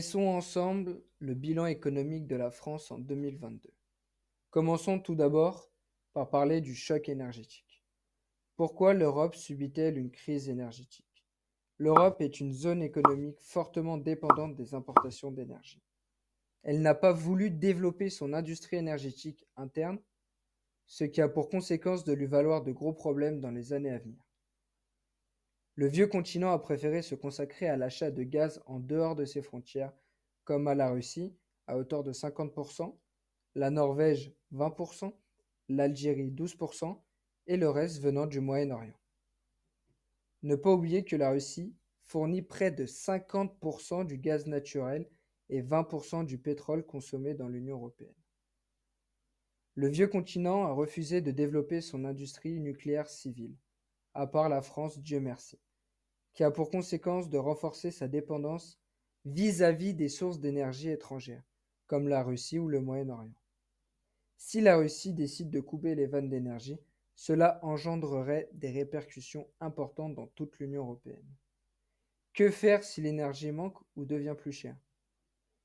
Dressons ensemble le bilan économique de la France en 2022. Commençons tout d'abord par parler du choc énergétique. Pourquoi l'Europe subit-elle une crise énergétique? L'Europe est une zone économique fortement dépendante des importations d'énergie. Elle n'a pas voulu développer son industrie énergétique interne, ce qui a pour conséquence de lui valoir de gros problèmes dans les années à venir. Le vieux continent a préféré se consacrer à l'achat de gaz en dehors de ses frontières, comme à la Russie, à hauteur de 50%, la Norvège 20%, l'Algérie 12% et le reste venant du Moyen-Orient. Ne pas oublier que la Russie fournit près de 50% du gaz naturel et 20% du pétrole consommé dans l'Union européenne. Le vieux continent a refusé de développer son industrie nucléaire civile, à part la France, Dieu merci, qui a pour conséquence de renforcer sa dépendance vis-à-vis des sources d'énergie étrangères, comme la Russie ou le Moyen-Orient. Si la Russie décide de couper les vannes d'énergie, cela engendrerait des répercussions importantes dans toute l'Union européenne. Que faire si l'énergie manque ou devient plus chère?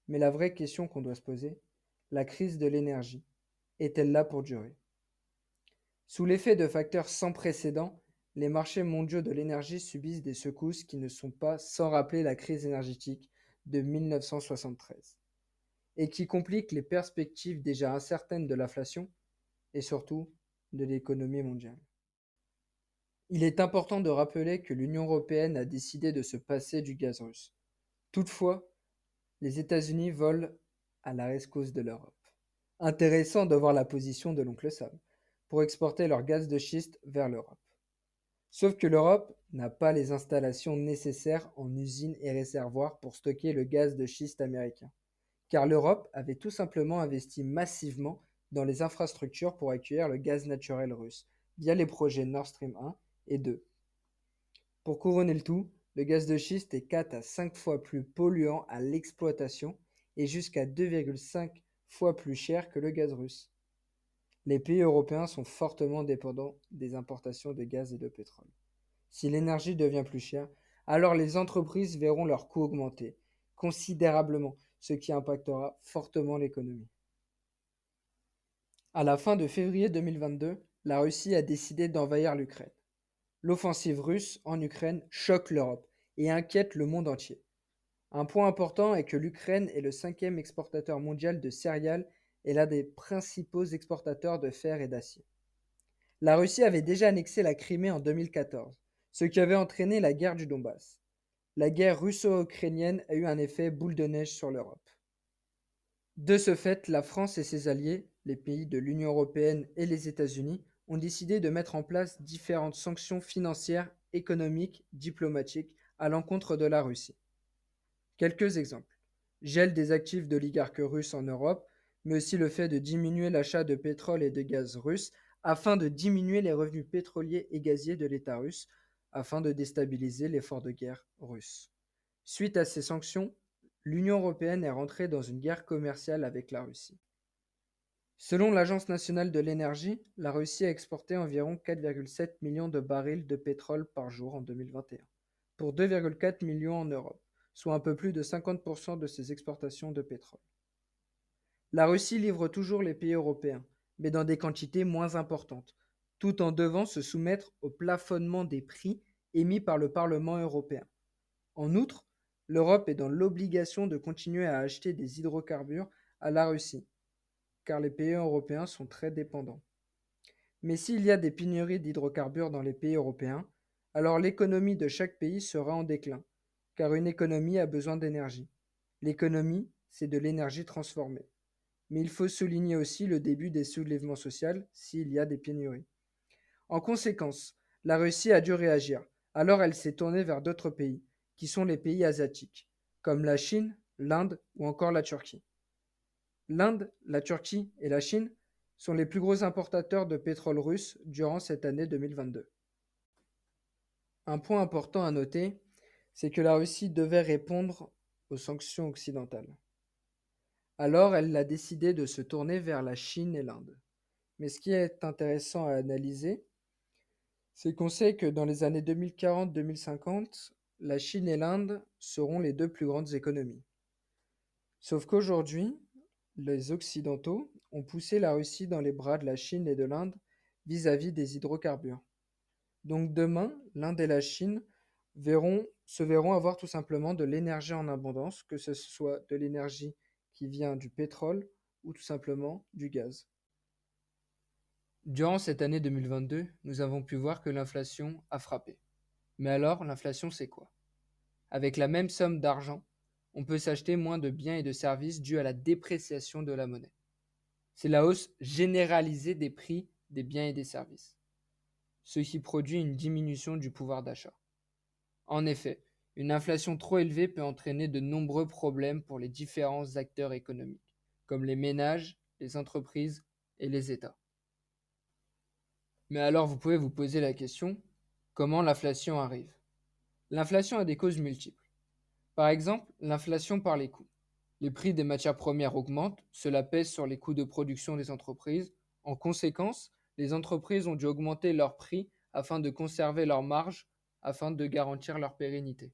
Mais la vraie question qu'on doit se poser, la crise de l'énergie, est-elle là pour durer? Sous l'effet de facteurs sans précédent, les marchés mondiaux de l'énergie subissent des secousses qui ne sont pas sans rappeler la crise énergétique de 1973 et qui compliquent les perspectives déjà incertaines de l'inflation et surtout de l'économie mondiale. Il est important de rappeler que l'Union européenne a décidé de se passer du gaz russe. Toutefois, les États-Unis volent à la rescousse de l'Europe. Intéressant de voir la position de l'oncle Sam pour exporter leur gaz de schiste vers l'Europe. Sauf que l'Europe n'a pas les installations nécessaires en usines et réservoirs pour stocker le gaz de schiste américain, car l'Europe avait tout simplement investi massivement dans les infrastructures pour accueillir le gaz naturel russe, via les projets Nord Stream 1 et 2. Pour couronner le tout, le gaz de schiste est 4 à 5 fois plus polluant à l'exploitation et jusqu'à 2,5 fois plus cher que le gaz russe. Les pays européens sont fortement dépendants des importations de gaz et de pétrole. Si l'énergie devient plus chère, alors les entreprises verront leurs coûts augmenter considérablement, ce qui impactera fortement l'économie. À la fin de février 2022, la Russie a décidé d'envahir l'Ukraine. L'offensive russe en Ukraine choque l'Europe et inquiète le monde entier. Un point important est que l'Ukraine est le cinquième exportateur mondial de céréales et l'un des principaux exportateurs de fer et d'acier. La Russie avait déjà annexé la Crimée en 2014, ce qui avait entraîné la guerre du Donbass. La guerre russo-ukrainienne a eu un effet boule de neige sur l'Europe. De ce fait, la France et ses alliés, les pays de l'Union européenne et les États-Unis, ont décidé de mettre en place différentes sanctions financières, économiques, diplomatiques à l'encontre de la Russie. Quelques exemples. Gel des actifs d'oligarques russes en Europe, mais aussi le fait de diminuer l'achat de pétrole et de gaz russe afin de diminuer les revenus pétroliers et gaziers de l'État russe, afin de déstabiliser l'effort de guerre russe. Suite à ces sanctions, l'Union européenne est rentrée dans une guerre commerciale avec la Russie. Selon l'Agence nationale de l'énergie, la Russie a exporté environ 4,7 millions de barils de pétrole par jour en 2021, pour 2,4 millions en Europe, soit un peu plus de 50% de ses exportations de pétrole. La Russie livre toujours les pays européens, mais dans des quantités moins importantes, tout en devant se soumettre au plafonnement des prix émis par le Parlement européen. En outre, l'Europe est dans l'obligation de continuer à acheter des hydrocarbures à la Russie, car les pays européens sont très dépendants. Mais s'il y a des pénuries d'hydrocarbures dans les pays européens, alors l'économie de chaque pays sera en déclin, car une économie a besoin d'énergie. L'économie, c'est de l'énergie transformée. Mais il faut souligner aussi le début des soulèvements sociaux s'il y a des pénuries. En conséquence, la Russie a dû réagir, alors elle s'est tournée vers d'autres pays, qui sont les pays asiatiques, comme la Chine, l'Inde ou encore la Turquie. L'Inde, la Turquie et la Chine sont les plus gros importateurs de pétrole russe durant cette année 2022. Un point important à noter, c'est que la Russie devait répondre aux sanctions occidentales. Alors elle a décidé de se tourner vers la Chine et l'Inde. Mais ce qui est intéressant à analyser, c'est qu'on sait que dans les années 2040-2050, la Chine et l'Inde seront les deux plus grandes économies. Sauf qu'aujourd'hui, les Occidentaux ont poussé la Russie dans les bras de la Chine et de l'Inde vis-à-vis des hydrocarbures. Donc demain, l'Inde et la Chine se verront avoir tout simplement de l'énergie en abondance, que ce soit de l'énergie qui vient du pétrole ou tout simplement du gaz. Durant cette année 2022, nous avons pu voir que l'inflation a frappé. Mais alors, l'inflation, c'est quoi? Avec la même somme d'argent, on peut s'acheter moins de biens et de services dû à la dépréciation de la monnaie. C'est la hausse généralisée des prix des biens et des services, ce qui produit une diminution du pouvoir d'achat. En effet, une inflation trop élevée peut entraîner de nombreux problèmes pour les différents acteurs économiques, comme les ménages, les entreprises et les États. Mais alors vous pouvez vous poser la question, comment l'inflation arrive? L'inflation a des causes multiples. Par exemple, l'inflation par les coûts. Les prix des matières premières augmentent, cela pèse sur les coûts de production des entreprises. En conséquence, les entreprises ont dû augmenter leurs prix afin de conserver leurs marges, afin de garantir leur pérennité.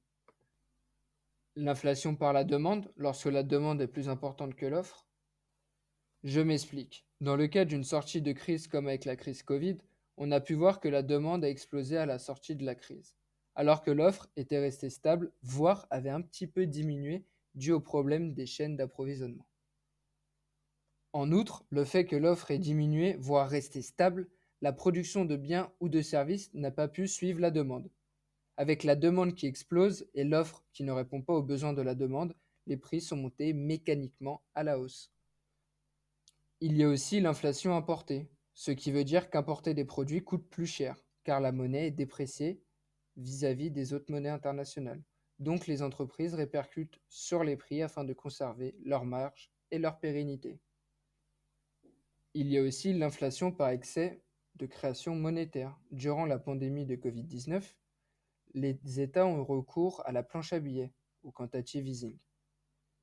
L'inflation par la demande, lorsque la demande est plus importante que l'offre. Je m'explique. Dans le cas d'une sortie de crise comme avec la crise Covid, on a pu voir que la demande a explosé à la sortie de la crise, alors que l'offre était restée stable, voire avait un petit peu diminué dû au problème des chaînes d'approvisionnement. En outre, le fait que l'offre ait diminué, voire resté stable, la production de biens ou de services n'a pas pu suivre la demande. Avec la demande qui explose et l'offre qui ne répond pas aux besoins de la demande, les prix sont montés mécaniquement à la hausse. Il y a aussi l'inflation importée, ce qui veut dire qu'importer des produits coûte plus cher, car la monnaie est dépréciée vis-à-vis des autres monnaies internationales. Donc les entreprises répercutent sur les prix afin de conserver leur marge et leur pérennité. Il y a aussi l'inflation par excès de création monétaire. Durant la pandémie de Covid-19, les États ont eu recours à la planche à billets, ou quantitative easing.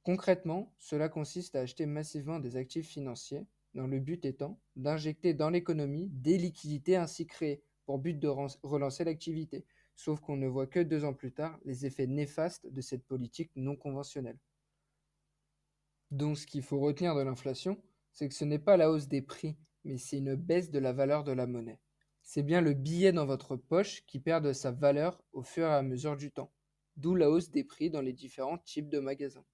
Concrètement, cela consiste à acheter massivement des actifs financiers, dans le but étant d'injecter dans l'économie des liquidités ainsi créées, pour but de relancer l'activité. Sauf qu'on ne voit que 2 ans plus tard les effets néfastes de cette politique non conventionnelle. Donc ce qu'il faut retenir de l'inflation, c'est que ce n'est pas la hausse des prix, mais c'est une baisse de la valeur de la monnaie. C'est bien le billet dans votre poche qui perd de sa valeur au fur et à mesure du temps, d'où la hausse des prix dans les différents types de magasins.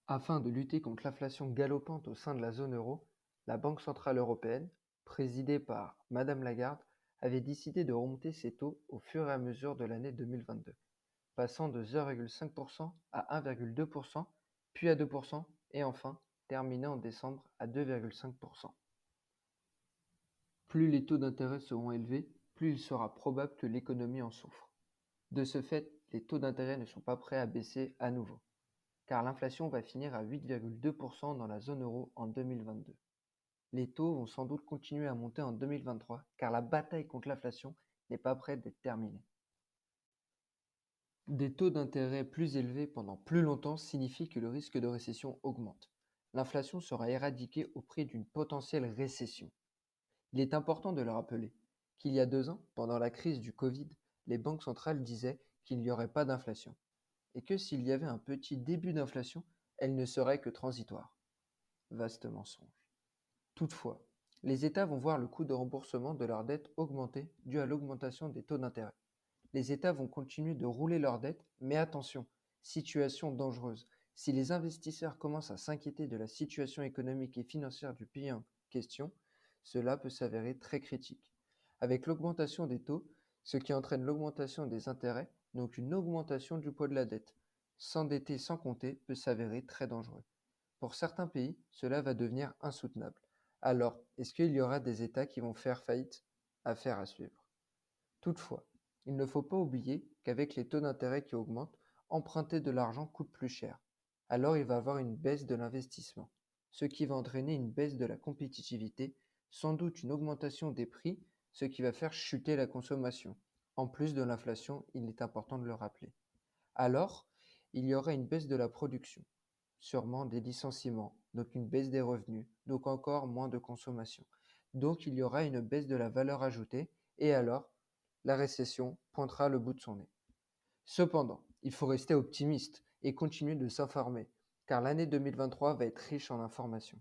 Afin de lutter contre l'inflation galopante au sein de la zone euro, la Banque centrale européenne, présidée par Madame Lagarde, avait décidé de remonter ses taux au fur et à mesure de l'année 2022, passant de 0,5% à 1,2%, puis à 2%, et enfin terminé en décembre à 2,5%. Plus les taux d'intérêt seront élevés, plus il sera probable que l'économie en souffre. De ce fait, les taux d'intérêt ne sont pas prêts à baisser à nouveau, car l'inflation va finir à 8,2% dans la zone euro en 2022. Les taux vont sans doute continuer à monter en 2023, car la bataille contre l'inflation n'est pas près d'être terminée. Des taux d'intérêt plus élevés pendant plus longtemps signifient que le risque de récession augmente. L'inflation sera éradiquée au prix d'une potentielle récession. Il est important de le rappeler qu'il y a 2 ans, pendant la crise du Covid, les banques centrales disaient qu'il n'y aurait pas d'inflation, et que s'il y avait un petit début d'inflation, elle ne serait que transitoire. Vaste mensonge. Toutefois, les États vont voir le coût de remboursement de leurs dettes augmenter dû à l'augmentation des taux d'intérêt. Les États vont continuer de rouler leurs dettes, mais attention, situation dangereuse. Si les investisseurs commencent à s'inquiéter de la situation économique et financière du pays en question, cela peut s'avérer très critique. Avec l'augmentation des taux, ce qui entraîne l'augmentation des intérêts, donc une augmentation du poids de la dette. S'endetter sans compter peut s'avérer très dangereux. Pour certains pays, cela va devenir insoutenable. Alors, est-ce qu'il y aura des États qui vont faire faillite? Affaire à suivre. Toutefois, il ne faut pas oublier qu'avec les taux d'intérêt qui augmentent, emprunter de l'argent coûte plus cher. Alors il va y avoir une baisse de l'investissement, ce qui va entraîner une baisse de la compétitivité, sans doute une augmentation des prix, ce qui va faire chuter la consommation. En plus de l'inflation, il est important de le rappeler. Alors, il y aura une baisse de la production, sûrement des licenciements, donc une baisse des revenus, donc encore moins de consommation. Donc il y aura une baisse de la valeur ajoutée, et alors la récession pointera le bout de son nez. Cependant, il faut rester optimiste et continuer de s'informer. car l'année 2023 va être riche en informations.